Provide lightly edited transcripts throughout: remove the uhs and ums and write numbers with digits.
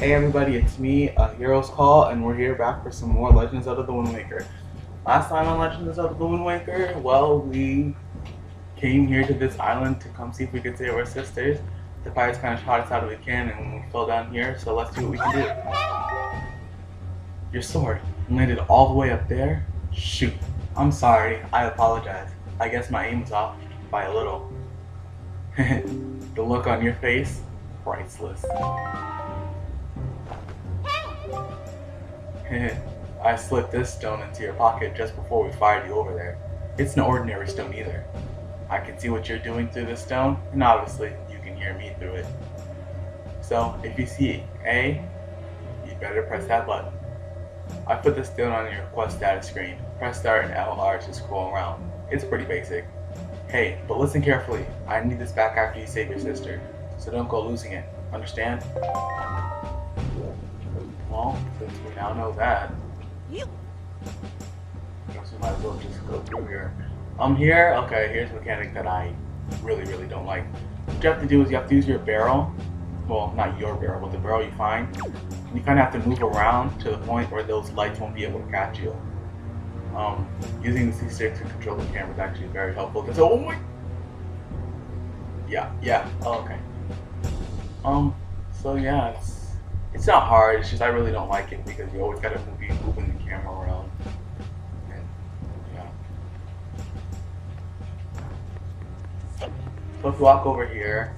Hey everybody, it's me, Heroes Call, and we're here back for some more Legends of the Wind Waker. Last time on Legends of the Wind Waker, well, we came here to this island to come see if we could save our sisters. The pirates kind of shot us out of a cannon when we fell down here, so let's see what we can do. Your sword landed all the way up there? Shoot. I'm sorry, I apologize. I guess my aim was off by a little. The look on your face, priceless. I slipped this stone into your pocket just before we fired you over there. It's no ordinary stone either. I can see what you're doing through this stone, and obviously you can hear me through it. So if you see A, you better press that button. I put the stone on your quest status screen. Press start and LR to scroll around. It's pretty basic. Hey, but listen carefully. I need this back after you save your sister, so don't go losing it. Understand? Well, since we now know that, I guess we might as well just go through here. Here, okay, here's a mechanic that I really don't like. What you have to do is you have to use your barrel. Well, not your barrel, but the barrel you find. And you kind of have to move around to the point where those lights won't be able to catch you. Using the C6 to control the camera is actually very helpful. Because, oh my... Yeah, oh, okay. So yeah, it's not hard, it's just I really don't like it because you always gotta be moving the camera around. And yeah. So if you walk over here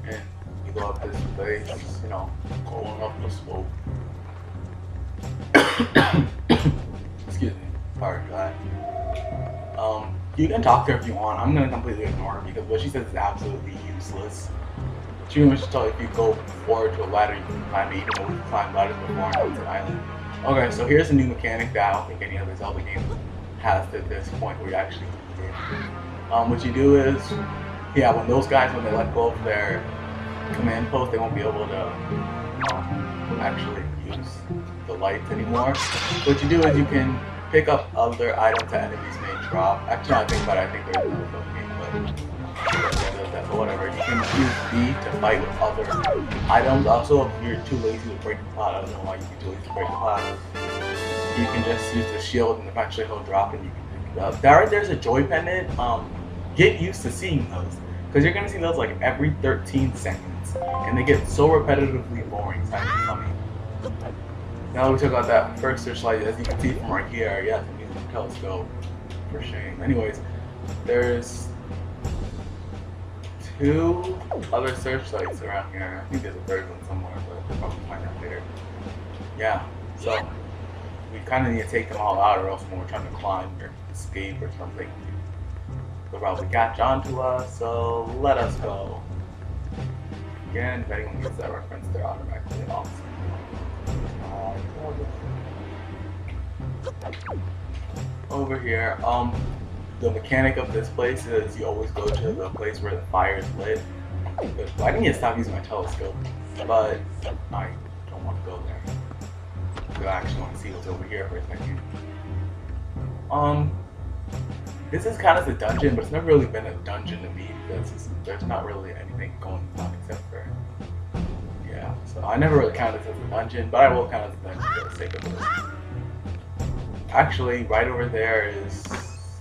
and you go up this place, you know, going up the slope. Excuse me, sorry for that. You can talk to her if you want. I'm gonna completely ignore her because what she says is absolutely useless. She pretty much tell you if you go forward to a ladder, you can climb it, even though we've climbed ladders before on the island. Okay, so here's a new mechanic that I don't think any other Zelda game has at this point where you actually need it. What you do is, yeah, when those guys, when they let go of their command post, they won't be able to actually use the lights anymore. What you do is you can pick up other items that enemies may drop. Actually, I think there's another game, but whatever. You can use B to fight with other items. Also, if you're too lazy to break the pot, I don't know why you'd be too lazy to break the pot. You can just use the shield and eventually he'll drop and you can pick it up. That right there's a joy pendant. Get used to seeing those. Because you're gonna see those like every 13 seconds. And they get so repetitively boring. It's actually funny. Now that we took out that first searchlight, as you can see from right here, yes, I'm using the telescope. For shame. Anyways, there's 2 other searchlights around here. I think there's a third one somewhere, but we'll probably find out later. Yeah, so we kind of need to take them all out or else when we're trying to climb or escape or something, they'll probably catch on to us, so let us go. Again, if anyone gets that reference, they're automatically off. Over here, the mechanic of this place is you always go to the place where the fire is lit. I need to stop using my telescope, but I don't want to go there. I actually want to see what's over here for a second. This is kind of a dungeon, but it's never really been a dungeon to me because there's not really anything going on except for, yeah. So I never really counted this as a dungeon, but I will count it as a dungeon for the sake of it. Actually, right over there is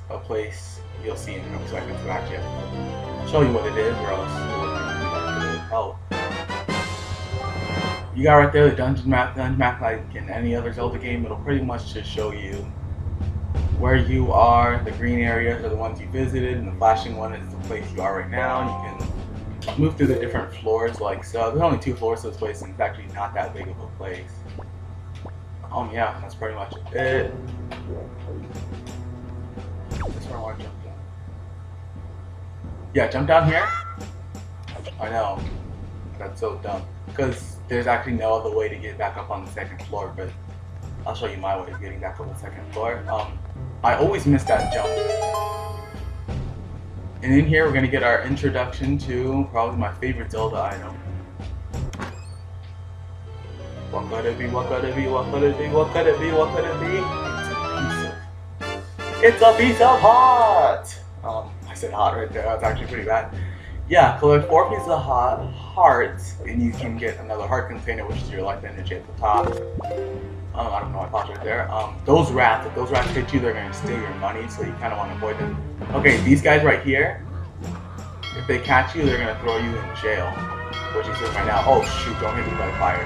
a place you'll see in a second, so actually I'll show you what it is, or else it wouldn't help. You got right there the dungeon map like in any other Zelda game. It'll pretty much just show you where you are. The green areas are the ones you visited, and the flashing one is the place you are right now. And you can move through the different floors like so. There's only 2 floors to this place, and it's actually not that big of a place. Yeah, that's pretty much it. That's where I want to jump down. Yeah, jump down here? I know. That's so dumb. Because there's actually no other way to get back up on the 2nd floor, but I'll show you my way of getting back up on the 2nd floor. I always miss that jump. And in here, we're going to get our introduction to probably my favorite Zelda item. What could it be? What could it be? What could it be? What could it be? What could it be? It's a piece of hot! I said hot right there. That's actually pretty bad. Yeah, collect 4 pieces of hearts, and you can get another heart container, which is your life energy at the top. I don't know, I paused right there. Those rats, if those rats hit you, they're going to steal your money, so you kind of want to avoid them. Okay, these guys right here, if they catch you, they're going to throw you in jail, which he's doing right now. Oh shoot, don't hit me by fire.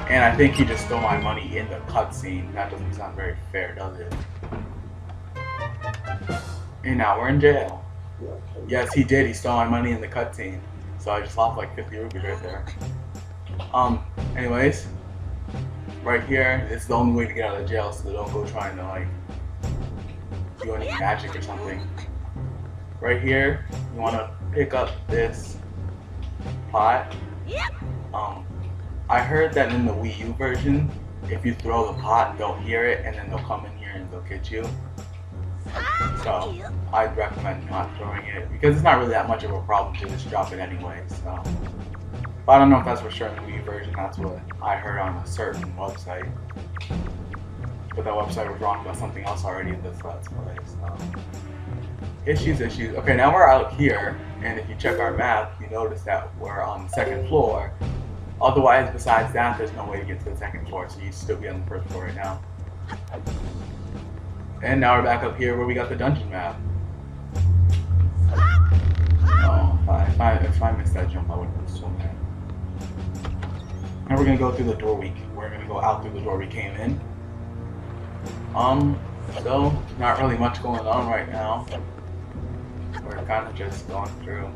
And I think he just stole my money in the cutscene. That doesn't sound very fair, does it? And now we're in jail. Yes, he did. He stole my money in the cutscene. So I just lost like 50 rupees right there. Anyways. Right here, it's the only way to get out of jail, so don't go trying to like do any magic or something. Right here, you want to pick up this pot. I heard that in the Wii U version, if you throw the pot, they'll hear it and then they'll come in here and they'll get you. So I'd recommend not throwing it because it's not really that much of a problem to just drop it anyway. So, but I don't know if that's for sure in the Wii version. That's what I heard on a certain website. But that website was wrong about something else already in this Let's Play. So. Issues. Okay, now we're out here, and if you check our map, you notice that we're on the 2nd floor. Otherwise, besides that, there's no way to get to the 2nd floor, so you still be on the 1st floor right now. And now we're back up here where we got the dungeon map. Oh, if I missed that jump, I would have been so mad. Now we're gonna go through the door we're gonna go out through the door we came in. So not really much going on right now. We're kind of just going through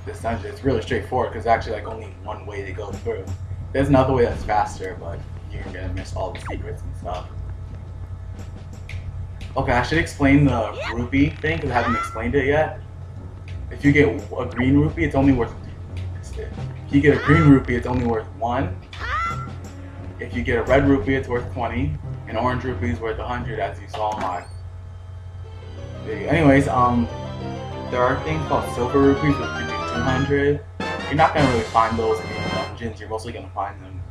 this dungeon. It's really straightforward because there's actually like only one way to go through. There's another way that's faster, but you're gonna miss all the secrets and stuff. Okay, I should explain the rupee thing because I haven't explained it yet. If you get a green rupee, it's only worth. If you get a green rupee, it's only worth 1. If you get a red rupee, it's worth 20. An orange rupee is worth 100, as you saw in my video. Anyways, there are things called silver rupees, which give you 200. You're not gonna really find those in the dungeons. You're mostly gonna find them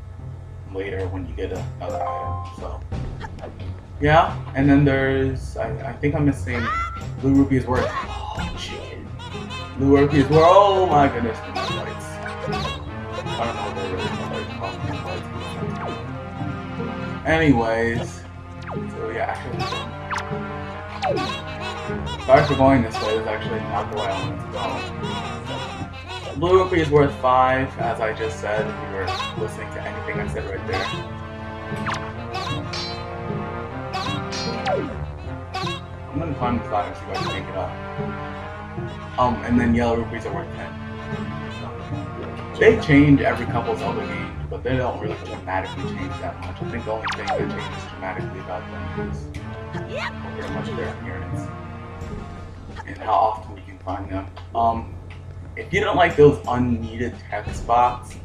later when you get another item. So. Yeah, and then there's, I think I'm missing, blue rupee is worth, oh shit, blue rupee is worth, oh my goodness, lights. I don't know what they're really called, anyways, so yeah, actually, sorry for going this way, this is actually not the way I wanted to go. Blue rupee is worth 5, as I just said, if you were listening to anything I said right there. I'm gonna climb the side and see if I can make it up. And then yellow rupees are worth 10. They change every couple Zelda games, but they don't really dramatically change that much. I think the only thing that changes dramatically about them is pretty much their appearance and how often you can find them. If you don't like those unneeded text box,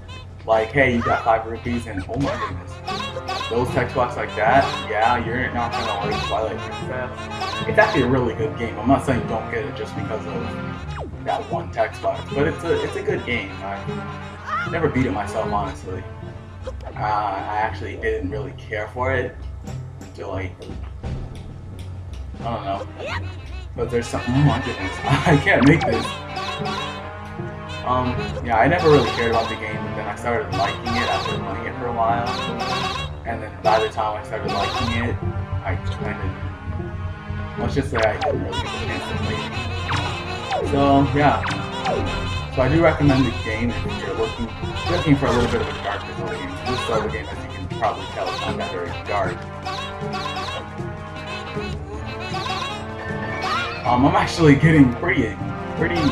like, hey, you got 5 rupees and oh my goodness, those text box like that, yeah, you're not gonna like Twilight Princess. It's actually a really good game. I'm not saying don't get it just because of that one text box, but it's a good game. I never beat it myself, honestly. I actually didn't really care for it until like, I don't know. But there's something, oh my goodness, I can't make this. Yeah, I never really cared about the game, but then I started liking it after playing it for a while. And then by the time I started liking it, I kind of, let's just say I didn't really get a chance to play it. So, yeah. So I do recommend the game if you're looking for a little bit of a darkness in the game. This Zelda game, as you can probably tell, is not that very dark. I'm actually getting pretty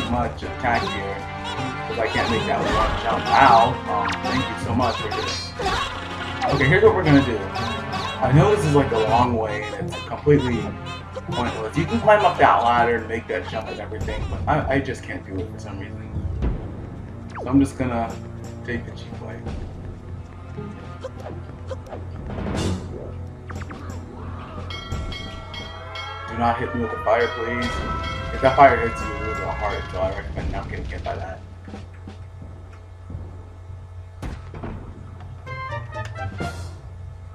much attacked here. Because I can't make that one jump. Ow! Thank you so much for this. Okay, here's what we're gonna do. I know this is like a long way and it's completely pointless. You can climb up that ladder and make that jump and everything, but I just can't do it for some reason. So I'm just gonna take the cheap way. Do not hit me with the fire, please. If that fire hits you, you lose a heart, so I recommend not getting hit by that.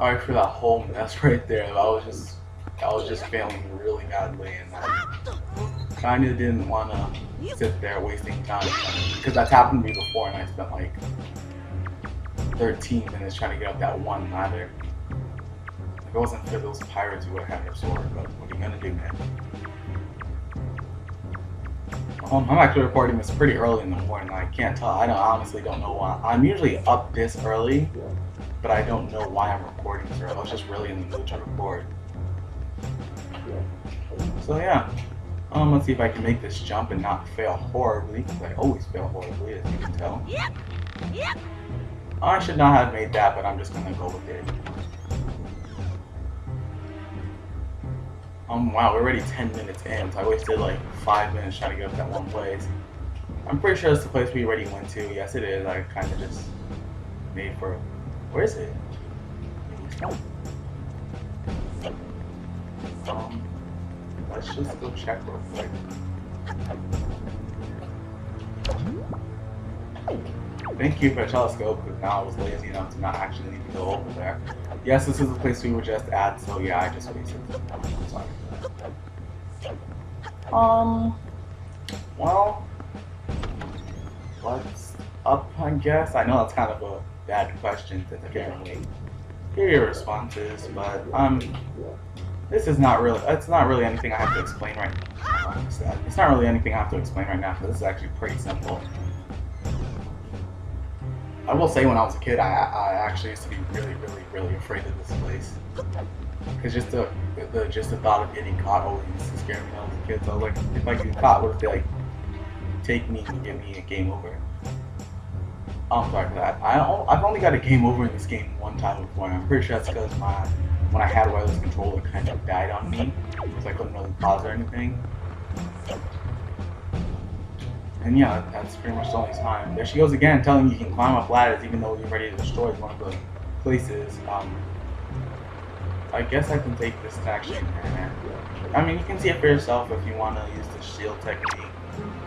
Alright, for that whole mess right there, I was just failing really badly, and I kinda didn't wanna sit there wasting time. Because that's happened to me before and I spent like 13 minutes trying to get up that one ladder. If it wasn't for those pirates who would have had their sword, but what are you gonna do, man? I'm actually recording this pretty early in the morning. I can't tell. I honestly don't know why. I'm usually up this early, but I don't know why I'm recording this early. I was just really in the mood to record. So yeah, let's see if I can make this jump and not fail horribly, because I always fail horribly, as you can tell. I should not have made that, but I'm just gonna go with it. Wow, we're already 10 minutes in, so I wasted like 5 minutes trying to get up that one place. I'm pretty sure it's the place we already went to. Yes, it is. I kind of just made for... Where is it? Let's just go check real quick. Thank you for the telescope, because now I was lazy enough to not actually need to go over there. Yes, this is the place we were just at, so yeah, I just wasted some time. Sorry. Well, what's up, I guess? I know that's kind of a bad question since I can't really hear your responses, but this is not really, it's not really anything I have to explain right now. It's not really anything I have to explain right now, because this is actually pretty simple. I will say when I was a kid, I actually used to be really afraid of this place. Because just the thought of getting caught always used to scare me when I was a kid. So I was like, if I get caught, what if they like take me and give me a game over? I'm sorry for that. I've only got a game over in this game one time before, and I'm pretty sure that's because when I had a wireless controller, it kind of died on me, because I couldn't really pause or anything. And yeah, that's pretty much the only time. There she goes again, telling you can climb up ladders even though you've already destroyed one of the places. I guess I can take this to actually... I mean, you can see it for yourself if you want to use the shield technique,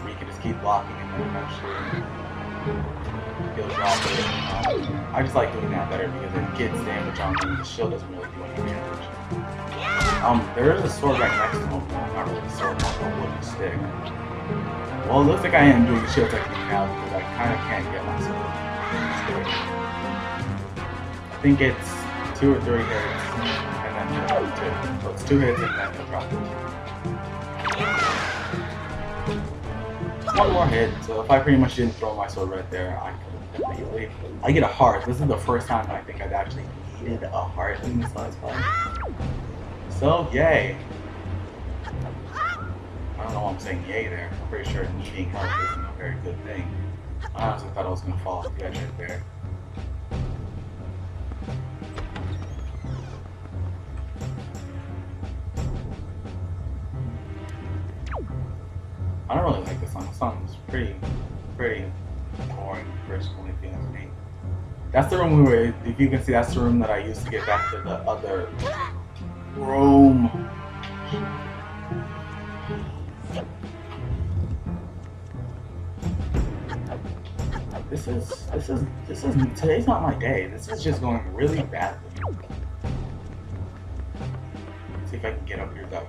where you can just keep blocking and then eventually you'll drop it. I just like doing that better because it gets damage on me. The shield doesn't really do any damage. There is a sword right next to him. Not really a sword, more of a wooden stick. Well, it looks like I am doing the shield technique now because I kind of can't get my sword. I think it's 2 or 3 hits, and then you'll drop it 2. So it's 2 hits and then you'll drop it. 1 more hit, so if I pretty much didn't throw my sword right there, I could immediately... I get a heart. This is the first time I think I've actually needed a heart in this last fight. So, yay! I don't know why I'm saying yay there. I'm pretty sure needing help isn't a very good thing. I honestly thought I was going to fall off the edge right there. I don't really like this song. This song is pretty boring, personally, if you ask me. That's the room we were, if you can see, that's the room that I used to get back to the other room. Today's not my day. This is just going really badly. Let's see if I can get up here without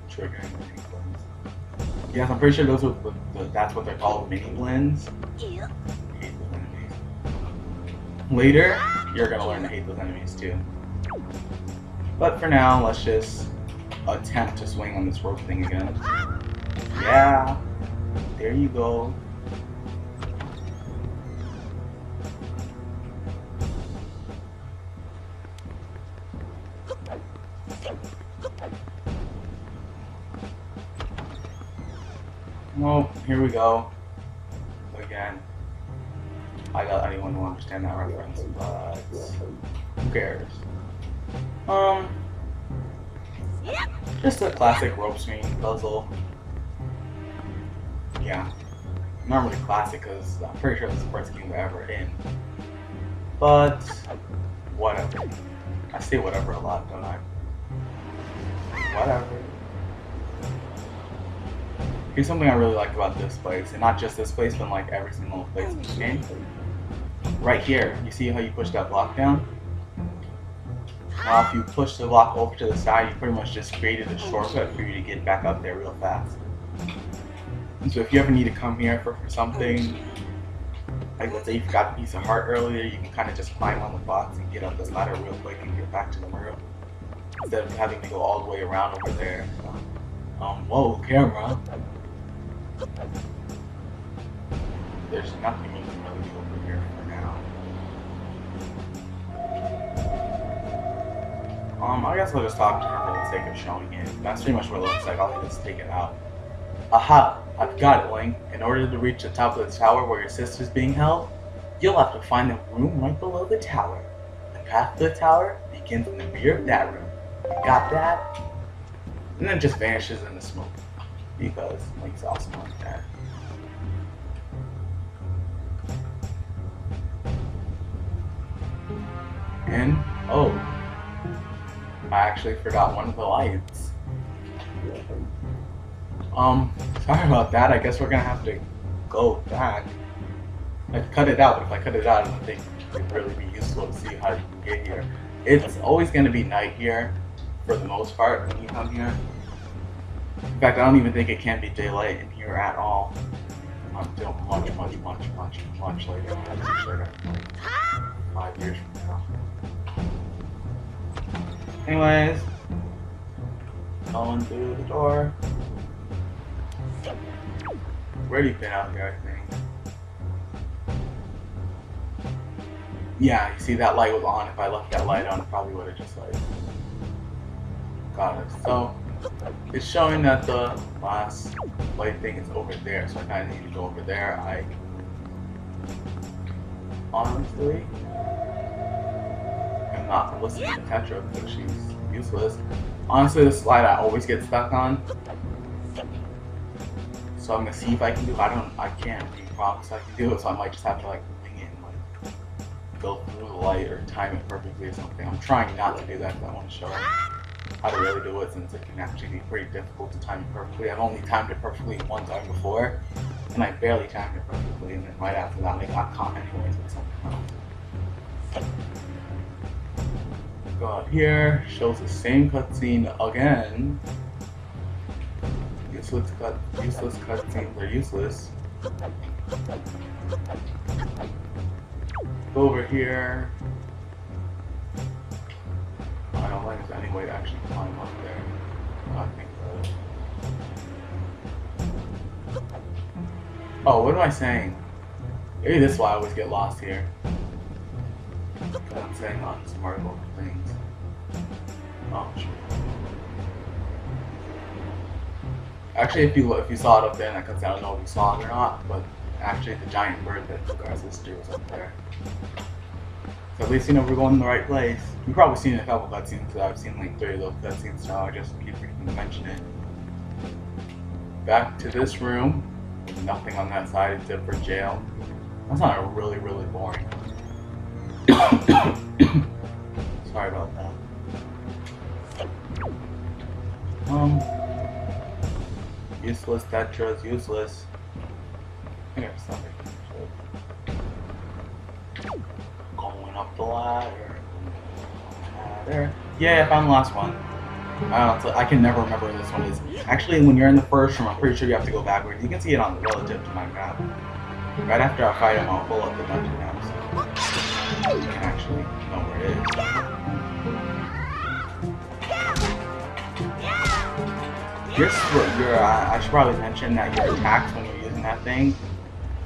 triggering mini blends. Yes, I'm pretty sure those are that's what they're called, mini blends. Hate those enemies. Later, you're gonna learn to hate those enemies too. But for now, let's just attempt to swing on this rope thing again. Yeah, there you go. Well, here we go. Again. I got anyone who understand that reference, but who cares? Just a classic rope swing puzzle. Yeah. Not really classic because I'm pretty sure this is the first game we're ever in. But whatever. I say whatever a lot, don't I? Whatever. Here's something I really like about this place, and not just this place, but like every single place in this game. Right here, you see how you push that block down? Now if you push the block over to the side, you pretty much just created a shortcut for you to get back up there real fast. So if you ever need to come here for something, like let's say you forgot a piece of heart earlier, you can kind of just climb on the box and get up this ladder real quick and get back to the room instead of having to go all the way around over there. Whoa, camera. There's nothing you can really do over here for now. I guess I'll just talk to her for the sake of showing it. That's pretty much what it looks like. I'll just take it out. Aha! I've got it, Link. In order to reach the top of the tower where your sister's being held, you'll have to find the room right below the tower. The path to the tower begins in the rear of that room. You got that? And then just vanishes in the smoke. Because Link's awesome like that. And, oh, I actually forgot one of the lights. Sorry about that. I guess we're gonna have to go back. I'd cut it out, but if I cut it out, I don't think it'd really be useful to see how you can get here. It's always gonna be night here, for the most part, when you come here. In fact, I don't even think it can be daylight in here at all until much later. Much later, like 5 years from now. Anyways, going through the door. Already been out here, I think. Yeah, you see that light was on. If I left that light on, it probably would have just like got us. So it's showing that the last light thing is over there, so I kind of need to go over there. I honestly am not listening to Tetra because she's useless. Honestly, this slide I always get stuck on. So I'm gonna see if I can do it. I can't promise I can do it, so I might just have to like wing it and like go through the light or time it perfectly or something. I'm trying not to do that because I want to show how to really do it since it can actually be pretty difficult to time it perfectly. I've only timed it perfectly one time before, and I barely timed it perfectly, and then right after that I got caught anyways with something else. Go out here, shows the same cutscene again. Useless cutscenes are useless. Go over here. I don't think there's any way to actually climb up there. I think so. Oh, what am I saying? Maybe this is why I always get lost here. Because I'm saying unsmart little things. Oh, sure. Actually, if you saw it up there, I don't know if you saw it or not, but actually the giant bird that took our sister was up there. So at least you know we're going in the right place. You've probably seen a couple cutscenes because I've seen like 3 of those cutscenes, so I just keep freaking mentioning it. Back to this room. Nothing on that side except for jail. That's not really boring. Sorry about that. Useless Tetra's useless. I got something. Going up the ladder. Yeah, I found the last one. I can never remember where this one is. Actually, when you're in the first room, I'm pretty sure you have to go backwards. You can see it on the relative to my map. Right after I fight him, I'll pull up the dungeon map so you can actually know where it is. I should probably mention that your attacks when you're using that thing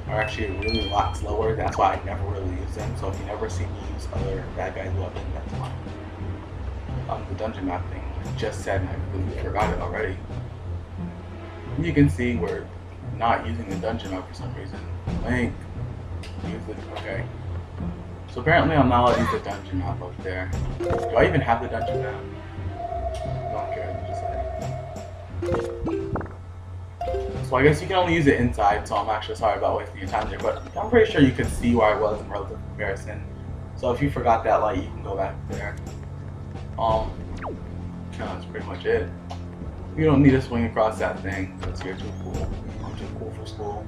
are actually really a lot slower. That's why I never really use them. So if you never see me use other bad guys' weapons, that's fine. The dungeon map thing I just said, and I completely forgot it already. You can see we're not using the dungeon map for some reason. Link, use it. Okay. So apparently I'm not allowed to use the dungeon map up there. Do I even have the dungeon map? Don't care. So I guess you can only use it inside, so I'm actually sorry about wasting your time there, but I'm pretty sure you could see where I was in relative comparison. So if you forgot that light, you can go back there. That's pretty much it. You don't need to swing across that thing, because you're too cool. I'm too cool for school.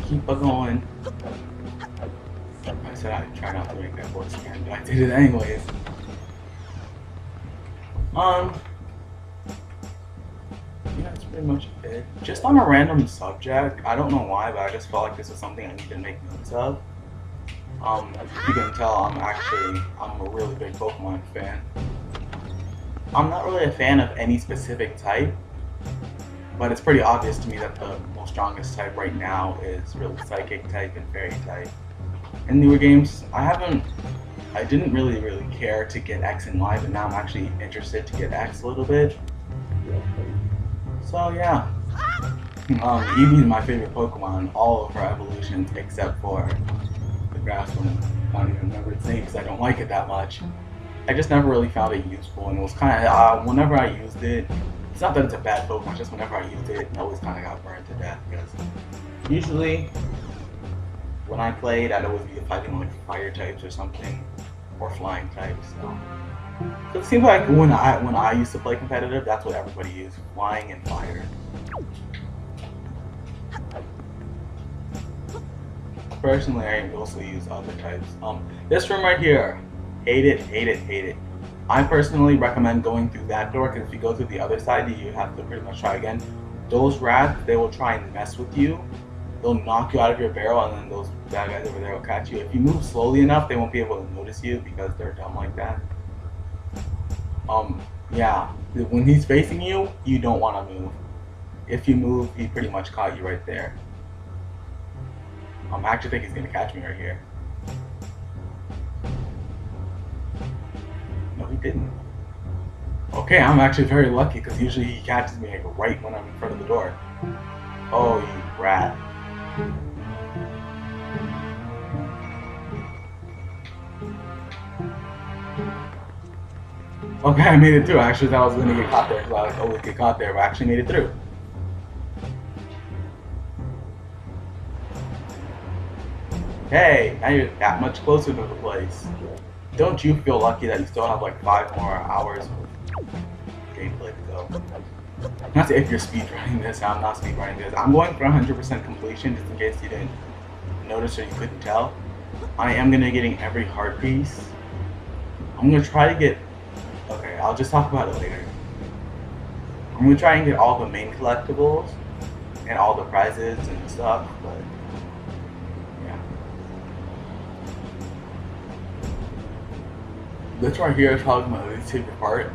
Keep on going. I said I'd try not to make that voice again, but I did it anyways. pretty much it. Just on a random subject, I don't know why, but I just felt like this was something I need to make notes of. As you can tell, I'm a really big Pokemon fan. I'm not really a fan of any specific type, but it's pretty obvious to me that the most strongest type right now is really Psychic type and Fairy type. In newer games, I didn't really care to get X and Y, but now I'm actually interested to get X a little bit. So yeah, Eevee is my favorite Pokemon, all of her evolutions except for the grass one. I don't even remember its name because I don't like it that much. I just never really found it useful, and it was kind of, whenever I used it, it's not that it's a bad Pokemon, just whenever I used it, I always kind of got burned to death, because usually, when I played, I'd always be fighting like fire types or something, or flying types, so it seems like when I used to play competitive, that's what everybody used, flying and fire. Personally, I mostly use other types. This room right here, hate it, hate it, hate it. I personally recommend going through that door, because if you go through the other side, you have to pretty much try again. Those rats, they will try and mess with you. They'll knock you out of your barrel, and then those bad guys over there will catch you. If you move slowly enough, they won't be able to notice you because they're dumb like that. Yeah, when he's facing you, you don't want to move. If you move, he pretty much caught you right there. I actually think he's gonna catch me right here. No, he didn't. Okay, I'm actually very lucky because usually he catches me like right when I'm in front of the door. Oh, you rat. Okay, I made it through. I actually thought I was gonna get caught there because I always get caught there, but I actually made it through. Hey, now you're that much closer to the place. Don't you feel lucky that you still have like 5 more hours of gameplay to go? Not if you're speedrunning this, I'm not speedrunning this. I'm going for 100% completion just in case you didn't notice or you couldn't tell. I am gonna be getting every heart piece. I'm gonna try to get, okay, I'll just talk about it later. I'm gonna try and get all the main collectibles and all the prizes and stuff, but this right here is probably my least favorite part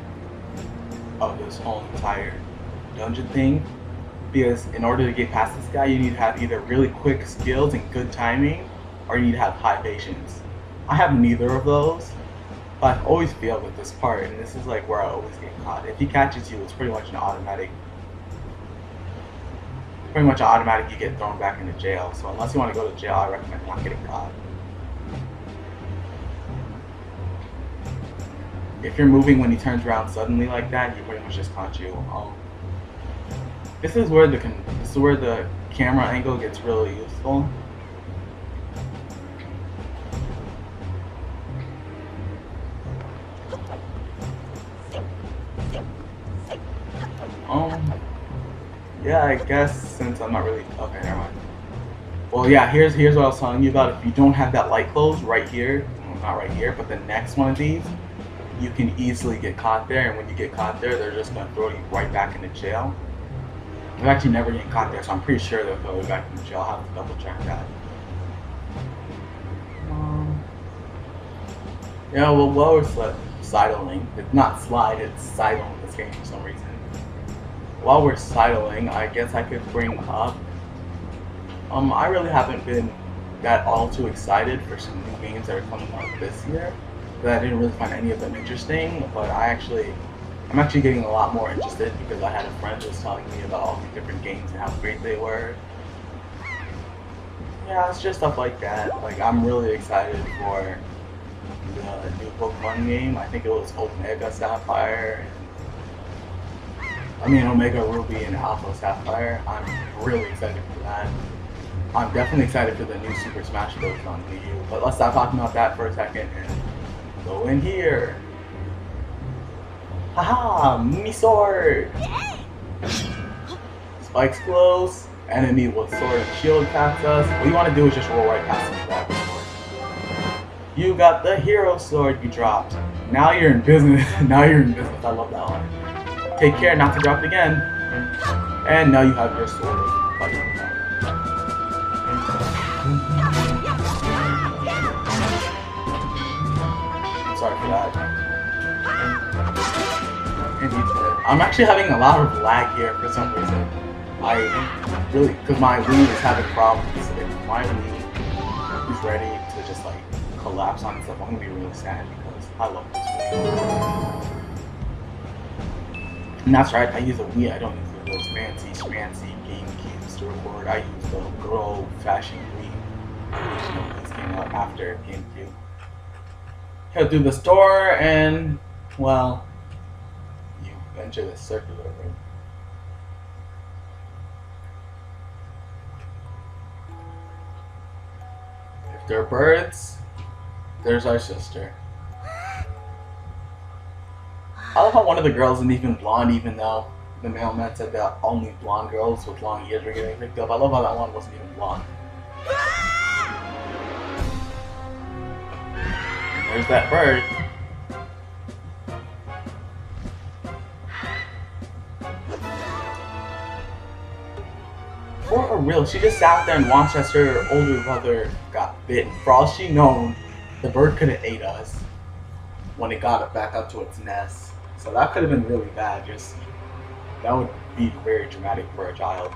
of this whole entire dungeon thing, because in order to get past this guy, you need to have either really quick skills and good timing, or you need to have high patience. I have neither of those, but I've always failed with this part, and this is like where I always get caught. If he catches you, it's pretty much an automatic. You get thrown back into jail. So unless you want to go to jail, I recommend not getting caught. If you're moving when he turns around suddenly like that, he pretty much just caught you. This is where the camera angle gets really useful. Yeah, I guess since I'm not really okay, never mind. Well, yeah, here's what I was telling you about. If you don't have that light closed right here, well, not right here, but the next one of these, you can easily get caught there, and when you get caught there, they're just going to throw you right back into jail. I've actually never getting caught there, so I'm pretty sure they'll throw you back into jail. I'll have to double check that. Yeah, well, while we're sidling, it's not slide, it's sidling in this game for some reason. While we're sidling, I guess I could bring up, I really haven't been that all too excited for some new games that are coming out this year. But I didn't really find any of them interesting, but I'm actually getting a lot more interested because I had a friend who was telling me about all these different games and how great they were. Yeah, it's just stuff like that. Like, I'm really excited for the new Pokemon game. I think it was Omega Sapphire, Omega Ruby and Alpha Sapphire. I'm really excited for that. I'm definitely excited for the new Super Smash Bros. On Wii U, but let's stop talking about that for a second and go in here. Haha, me sword! Spikes close, enemy with sword and shield attacks us. What you want to do is just roll right past them with that sword. You got the hero sword you dropped. Now you're in business. Now you're in business. I love that one. Take care not to drop it again. And now you have your sword of fighting. Sorry for that. I'm actually having a lot of lag here for some reason. Because my Wii is having problems. If my Wii is ready to just like collapse on itself, I'm gonna be really sad because I love this Wii. And that's right, I use a Wii, I don't use those fancy schmancy GameCubes to record. I use the good old-fashioned Wii. This came out after GameCube. Head through the store and, well, you enter the circular room. If there are birds, there's our sister. I love how one of the girls isn't even blonde, even though the mailman said that only blonde girls with long ears were getting picked up. I love how that one wasn't even blonde. And there's that bird. For real, she just sat there and watched as her older brother got bitten. For all she known, the bird could have ate us when it got it back up to its nest. So that could have been really bad. That would be very dramatic for a child.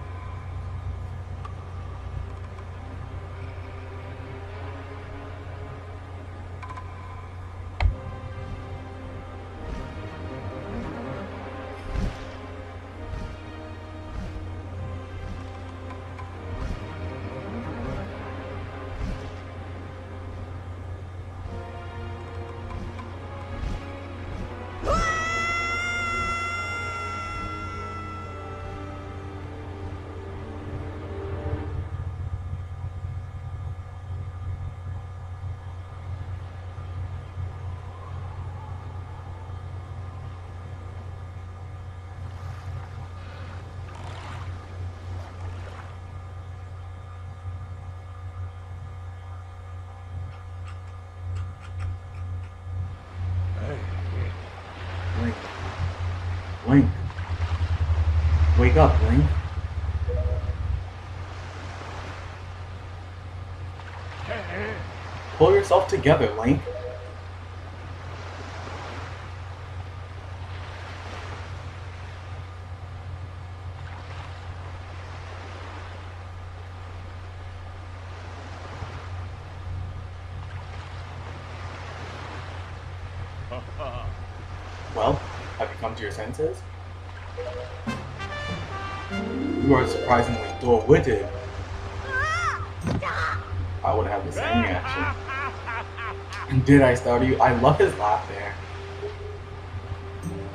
Link. Wake up, Link. Pull yourself together, Link. Well, have you come to your senses? You are surprisingly dual-witted. I would have the same reaction. Did I startle you? I love his laugh there.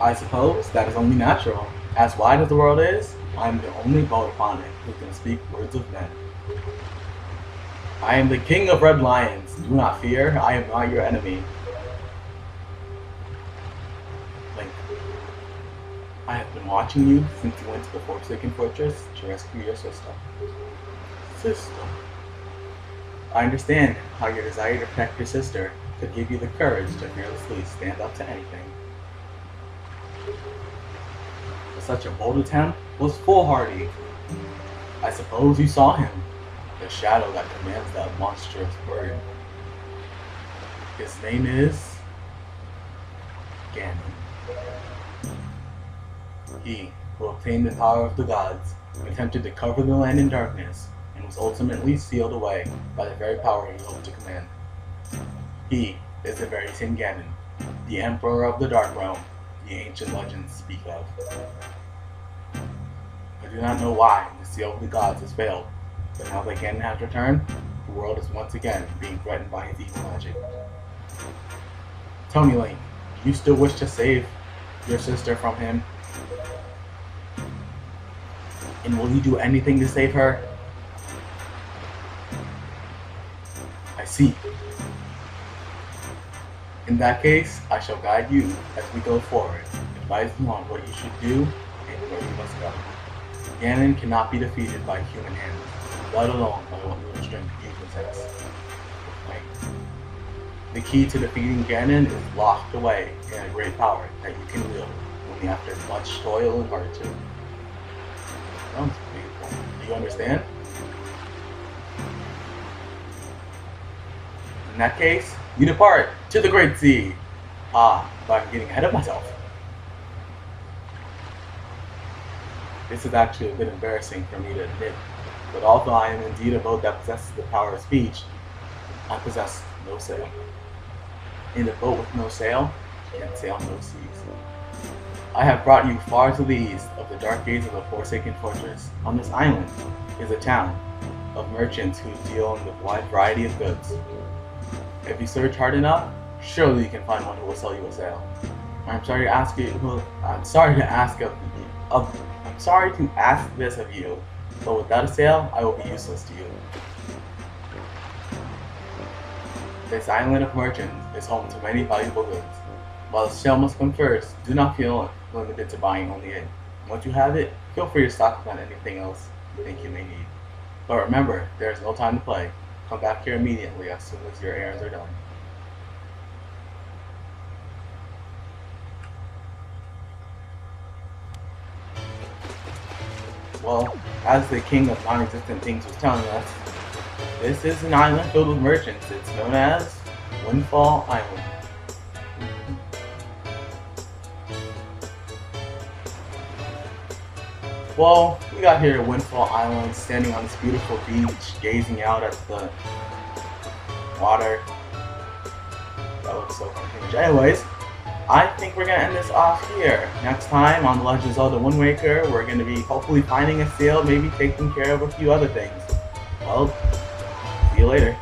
I suppose that is only natural. As wide as the world is, I am the only boat upon it who can speak words of men. I am the king of red lions. Do not fear, I am not your enemy. Link, I have been watching you since you went to the Forsaken Fortress to rescue your sister. Sister? I understand how your desire to protect your sister could give you the courage to fearlessly stand up to anything. But such a bold attempt was foolhardy. I suppose you saw him, the shadow that commands that monstrous bird. His name is Ganon. He, who obtained the power of the gods, attempted to cover the land in darkness, and was ultimately sealed away by the very power he hoped to command. He is the very same Ganon, the Emperor of the Dark Realm the ancient legends speak of. I do not know why the seal of the gods has failed, but now that Ganon has returned, the world is once again being threatened by his evil magic. Tell me, Link, do you still wish to save your sister from him? And will you do anything to save her? I see. In that case, I shall guide you as we go forward, advise you on what you should do and where you must go. Ganon cannot be defeated by human hands, let alone by what little strength you possess. Right. The key to defeating Ganon is locked away in a great power that you can wield only after much toil and hardship. Sounds beautiful. Do you understand? In that case, you depart to the Great Sea. But I'm getting ahead of myself. This is actually a bit embarrassing for me to admit, but although I am indeed a boat that possesses the power of speech, I possess no sail. In a boat with no sail, can sail no seas. I have brought you far to the east of the dark gates of the Forsaken Fortress. On this island is a town of merchants who deal in a wide variety of goods. If you search hard enough, surely you can find one who will sell you a sail. I'm sorry to ask this of you, but without a sail, I will be useless to you. This island of merchants is home to many valuable goods. While the sail must come first, do not feel limited to buying only it. Once you have it, feel free to stock up on anything else you think you may need. But remember, there is no time to play. Come back here immediately as soon as your errands are done. Well, as the king of non-existent things was telling us, this is an island filled with merchants. It's known as Windfall Island. Well, we got here at Windfall Island, standing on this beautiful beach, gazing out at the water. That looks so fun. Anyways, I think we're gonna end this off here. Next time on The Legend of Zelda Wind Waker, we're gonna be hopefully finding a sail, maybe taking care of a few other things. Well, see you later.